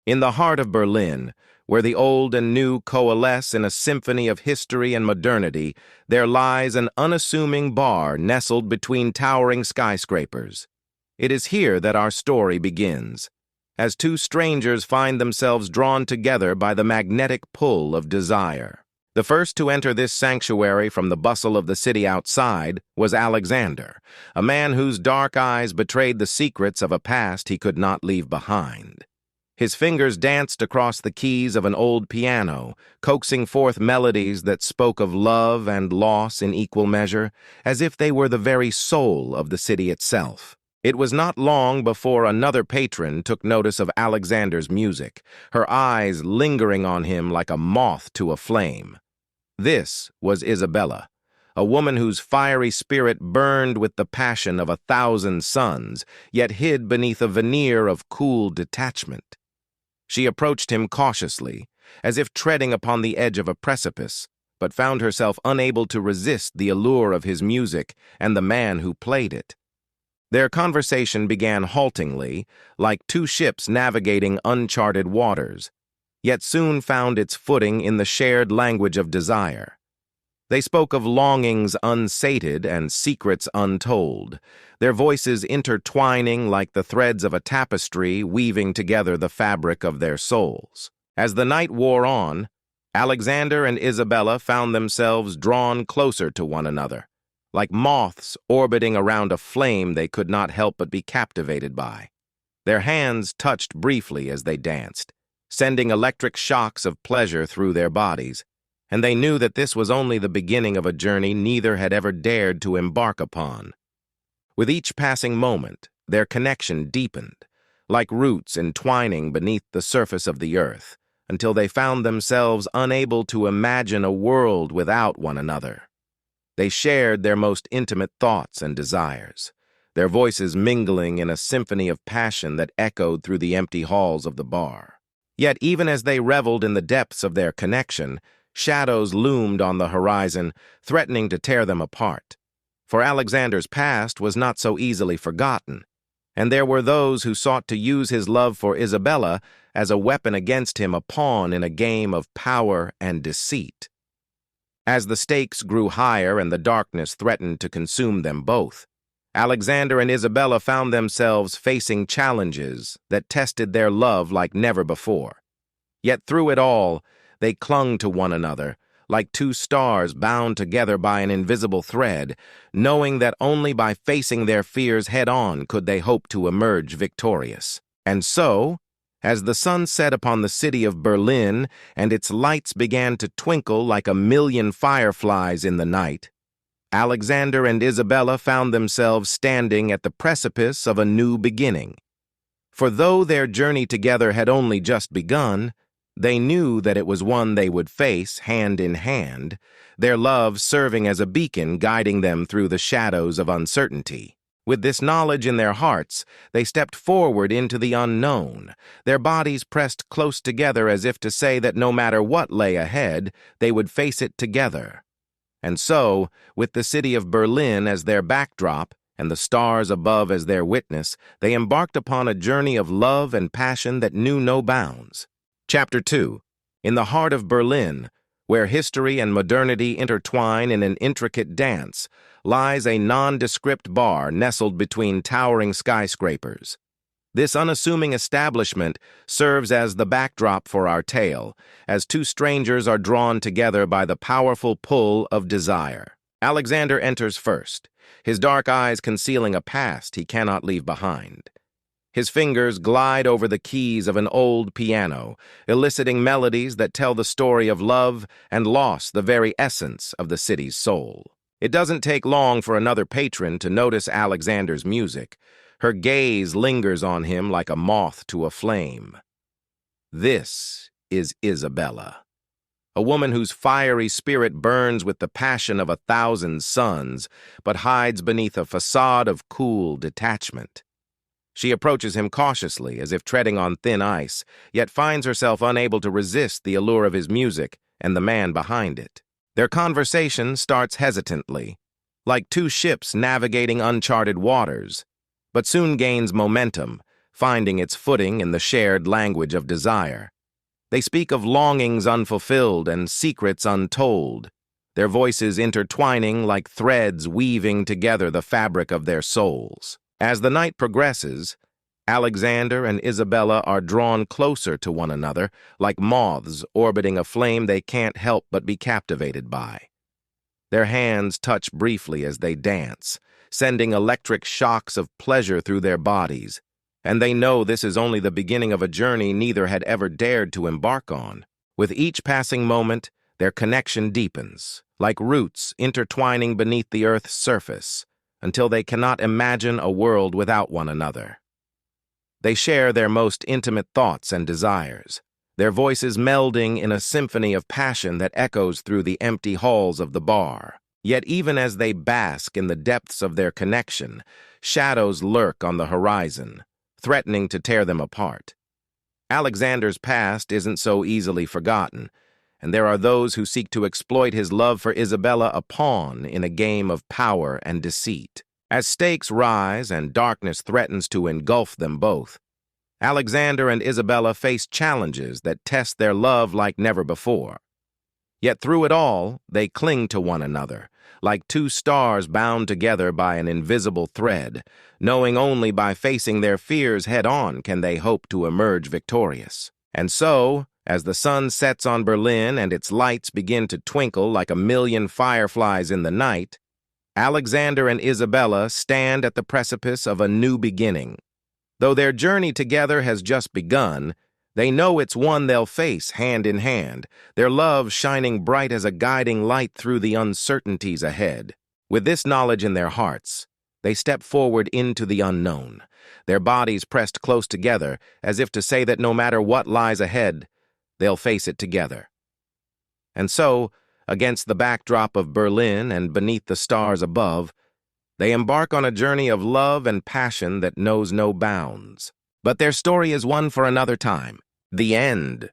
In the heart of Berlin, where the old and new coalesce in a symphony of history and modernity, there lies an unassuming bar nestled between towering skyscrapers. It is here that our story begins, as two strangers find themselves drawn together by the magnetic pull of desire. The first to enter this sanctuary from the bustle of the city outside was Alexander, a man whose dark eyes betrayed the secrets of a past he could not leave behind. His fingers danced across the keys of an old piano, coaxing forth melodies that spoke of love and loss in equal measure, as if they were the very soul of the city itself. It was not long before another patron took notice of Alexander's music, her eyes lingering on him like a moth to a flame. This was Isabella, a woman whose fiery spirit burned with the passion of 1,000 suns, yet hid beneath a veneer of cool detachment. She approached him cautiously, as if treading upon the edge of a precipice, but found herself unable to resist the allure of his music and the man who played it. Their conversation began haltingly, like two ships navigating uncharted waters, yet soon found its footing in the shared language of desire. They spoke of longings unsated and secrets untold, their voices intertwining like the threads of a tapestry weaving together the fabric of their souls. As the night wore on, Alexander and Isabella found themselves drawn closer to one another, like moths orbiting around a flame they could not help but be captivated by. Their hands touched briefly as they danced, sending electric shocks of pleasure through their bodies, and they knew that this was only the beginning of a journey neither had ever dared to embark upon. With each passing moment, their connection deepened, like roots entwining beneath the surface of the earth, until they found themselves unable to imagine a world without one another. They shared their most intimate thoughts and desires, their voices mingling in a symphony of passion that echoed through the empty halls of the bar. Yet even as they reveled in the depths of their connection, shadows loomed on the horizon, threatening to tear them apart. For Alexander's past was not so easily forgotten, and there were those who sought to use his love for Isabella as a weapon against him, a pawn in a game of power and deceit. As the stakes grew higher and the darkness threatened to consume them both, Alexander and Isabella found themselves facing challenges that tested their love like never before. Yet through it all, they clung to one another, like two stars bound together by an invisible thread, knowing that only by facing their fears head-on could they hope to emerge victorious. And so, as the sun set upon the city of Berlin and its lights began to twinkle like 1,000,000 fireflies in the night, Alexander and Isabella found themselves standing at the precipice of a new beginning. For though their journey together had only just begun, they knew that it was one they would face hand in hand, their love serving as a beacon guiding them through the shadows of uncertainty. With this knowledge in their hearts, they stepped forward into the unknown, their bodies pressed close together as if to say that no matter what lay ahead, they would face it together. And so, with the city of Berlin as their backdrop and the stars above as their witness, they embarked upon a journey of love and passion that knew no bounds. Chapter 2. In the heart of Berlin, where history and modernity intertwine in an intricate dance, lies a nondescript bar nestled between towering skyscrapers. This unassuming establishment serves as the backdrop for our tale, as two strangers are drawn together by the powerful pull of desire. Alexander enters first, his dark eyes concealing a past he cannot leave behind. His fingers glide over the keys of an old piano, eliciting melodies that tell the story of love and loss, the very essence of the city's soul. It doesn't take long for another patron to notice Alexander's music. Her gaze lingers on him like a moth to a flame. This is Isabella, a woman whose fiery spirit burns with the passion of 1,000 suns, but hides beneath a facade of cool detachment. She approaches him cautiously, as if treading on thin ice, yet finds herself unable to resist the allure of his music and the man behind it. Their conversation starts hesitantly, like two ships navigating uncharted waters, but soon gains momentum, finding its footing in the shared language of desire. They speak of longings unfulfilled and secrets untold, their voices intertwining like threads weaving together the fabric of their souls. As the night progresses, Alexander and Isabella are drawn closer to one another, like moths orbiting a flame they can't help but be captivated by. Their hands touch briefly as they dance, sending electric shocks of pleasure through their bodies, and they know this is only the beginning of a journey neither had ever dared to embark on. With each passing moment, their connection deepens, like roots intertwining beneath the earth's surface, until they cannot imagine a world without one another. They share their most intimate thoughts and desires, their voices melding in a symphony of passion that echoes through the empty halls of the bar. Yet even as they bask in the depths of their connection, shadows lurk on the horizon, threatening to tear them apart. Alexander's past isn't so easily forgotten, and there are those who seek to exploit his love for Isabella a pawn in a game of power and deceit. As stakes rise and darkness threatens to engulf them both, Alexander and Isabella face challenges that test their love like never before. Yet through it all, they cling to one another, like two stars bound together by an invisible thread, knowing only by facing their fears head-on can they hope to emerge victorious. And so, as the sun sets on Berlin and its lights begin to twinkle like a million fireflies in the night, Alexander and Isabella stand at the precipice of a new beginning. Though their journey together has just begun, they know it's one they'll face hand in hand, their love shining bright as a guiding light through the uncertainties ahead. With this knowledge in their hearts, they step forward into the unknown, their bodies pressed close together as if to say that no matter what lies ahead, they'll face it together. And so, against the backdrop of Berlin and beneath the stars above, they embark on a journey of love and passion that knows no bounds. But their story is one for another time. The end.